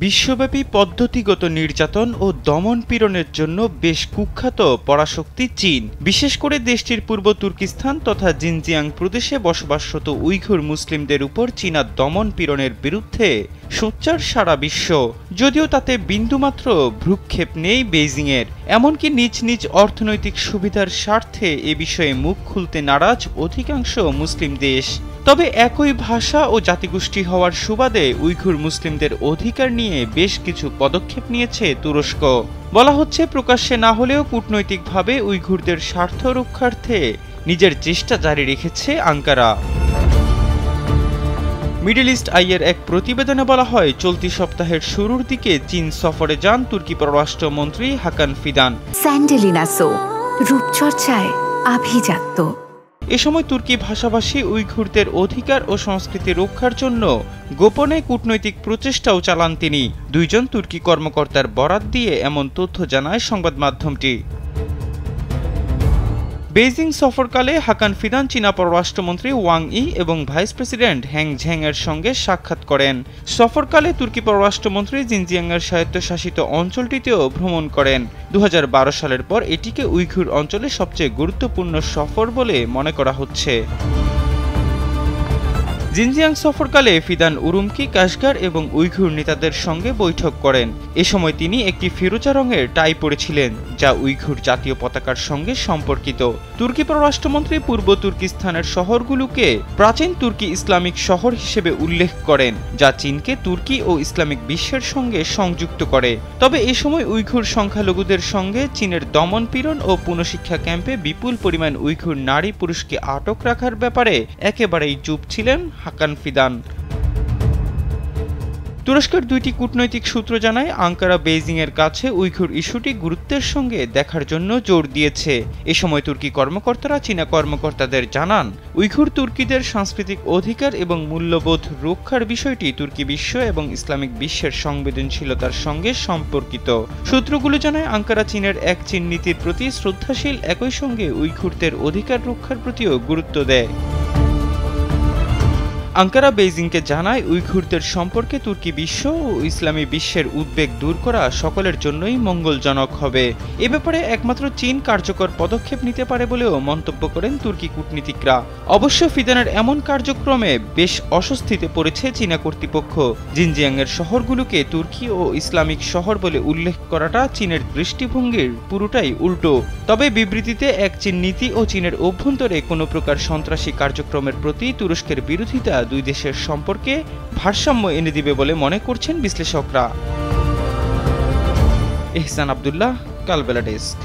বিশ্বব্যাপী পদ্ধতিগত নির্যাতন ও দমন-পীড়নের জন্য বেশ কুখ্যাত পরাশক্তি চীন, বিশেষ করে দেশটির পূর্ব তুর্কিস্তান তথা জিনজিয়াং প্রদেশে বসবাসরত উইঘুর মুসলিমদের উপর চীনা দমন-পীড়নের বিরুদ্ধে সোচ্চার সারা বিশ্ব। যদিও তাতে বিন্দুমাত্র ভ্রুক্ষেপ নেই বেইজিংয়ের, এমনকি নিজ নিজ অর্থনৈতিক সুবিধার স্বার্থে এ বিষয়ে মুখ খুলতে নারাজ অধিকাংশ মুসলিম দেশ। তবে একই ভাষা ও জাতিগোষ্ঠী হওয়ার সুবাদে উইঘুর মুসলিমদের অধিকার নিয়ে বেশ কিছু পদক্ষেপ নিয়েছে তুরস্ক। বলা হচ্ছে, প্রকাশ্যে না হলেও কূটনৈতিকভাবে উইঘুরদের স্বার্থ রক্ষার্থে নিজের চেষ্টা জারি রেখেছে আঙ্কারা। মিডল ইস্ট আইয়ের এক প্রতিবেদনে বলা হয়, চলতি সপ্তাহের শুরুর দিকে চীন সফরে যান তুর্কি পররাষ্ট্রমন্ত্রী হাকান ফিদান। স্যান্ডেলিনা সো, রূপচর্চায় আভিজাত্য। এ সময় তুর্কি ভাষাভাষী উইঘুরদের অধিকার ও সংস্কৃতি রক্ষার জন্য গোপনে কূটনৈতিক প্রচেষ্টাও চালান তিনি। দুইজন তুর্কি কর্মকর্তার বরাত দিয়ে এমন তথ্য জানায় সংবাদ মাধ্যমটি। বেইজিং সফরকালে হাকান ফিদান চীনা পররাষ্ট্রমন্ত্রী ওয়াং ই এবং ভাইস প্রেসিডেন্ট হ্যাং ঝ্যাং এর সঙ্গে সাক্ষাৎ করেন। সফরকালে তুর্কি পররাষ্ট্রমন্ত্রী জিনজিয়াংয়ের স্বায়ত্তশাসিত অঞ্চলটিতেও ভ্রমণ করেন। 2012 সালের পর এটিকে উইঘুর অঞ্চলে সবচেয়ে গুরুত্বপূর্ণ সফর বলে মনে করা হচ্ছে। জিনজিয়াং সফরকালে ফিদান উরুমকি, কাশগার এবং উইঘুর নেতাদের সঙ্গে বৈঠক করেন। এ সময় তিনি একটি ফিরোজা রঙের টাই পরেছিলেন, যা উইঘুর জাতীয় পতাকার সঙ্গে সম্পর্কিত। তুর্কি পররাষ্ট্রমন্ত্রী পূর্ব তুর্কিস্তানের শহরগুলোকে প্রাচীন তুর্কি ইসলামিক শহর হিসেবে উল্লেখ করেন, যা চীনকে তুর্কি ও ইসলামিক বিশ্বের সঙ্গে সংযুক্ত করে। তবে এ সময় উইঘুর সংখ্যালঘুদের সঙ্গে চীনের দমন-পীড়ন ও পুনঃশিক্ষা ক্যাম্পে বিপুল পরিমাণ উইঘুর নারী পুরুষকে আটক রাখার ব্যাপারে একেবারেই চুপ ছিলেন হাকান ফিদান। তুরস্কের দুইটি কূটনৈতিক সূত্র জানায়, আঙ্কারা বেইজিংয়ের কাছে উইঘুর ইস্যুটি গুরুত্বের সঙ্গে দেখার জন্য জোর দিয়েছে। এ সময় তুর্কি কর্মকর্তারা চীনা কর্মকর্তাদের জানান, উইঘুর তুর্কিদের সাংস্কৃতিক অধিকার এবং মূল্যবোধ রক্ষার বিষয়টি তুর্কি বিশ্ব এবং ইসলামিক বিশ্বের সংবেদনশীলতার সঙ্গে সম্পর্কিত। সূত্রগুলো জানায়, আঙ্কারা চীনের এক চীন নীতির প্রতি শ্রদ্ধাশীল, একই সঙ্গে উইঘুরদের অধিকার রক্ষার প্রতিও গুরুত্ব দেয়। আঙ্কারা বেইজিংকে জানায়, উইঘুরদের সম্পর্কে তুর্কি বিশ্ব ও ইসলামী বিশ্বের উদ্বেগ দূর করা সকলের জন্যই মঙ্গলজনক হবে। এ ব্যাপারে একমাত্র চীন কার্যকর পদক্ষেপ নিতে পারে বলেও মন্তব্য করেন তুর্কি কূটনীতিকরা। অবশ্য ফিদানের এমন কার্যক্রমে বেশ অস্বস্তিতে পড়েছে চীনা কর্তৃপক্ষ। জিনজিয়াংয়ের শহরগুলোকে তুর্কি ও ইসলামিক শহর বলে উল্লেখ করাটা চীনের দৃষ্টিভঙ্গির পুরোটাই উল্টো। তবে বিবৃতিতে এক চীন নীতি ও চীনের অভ্যন্তরে কোনো প্রকার সন্ত্রাসী কার্যক্রমের প্রতি তুরস্কের বিরোধিতা দুই দেশের সম্পর্কে ভারসাম্য এনে দিবে বলে মনে করছেন বিশ্লেষকরা। এহসান আব্দুল্লাহ, কালবেলা ডেস্ক।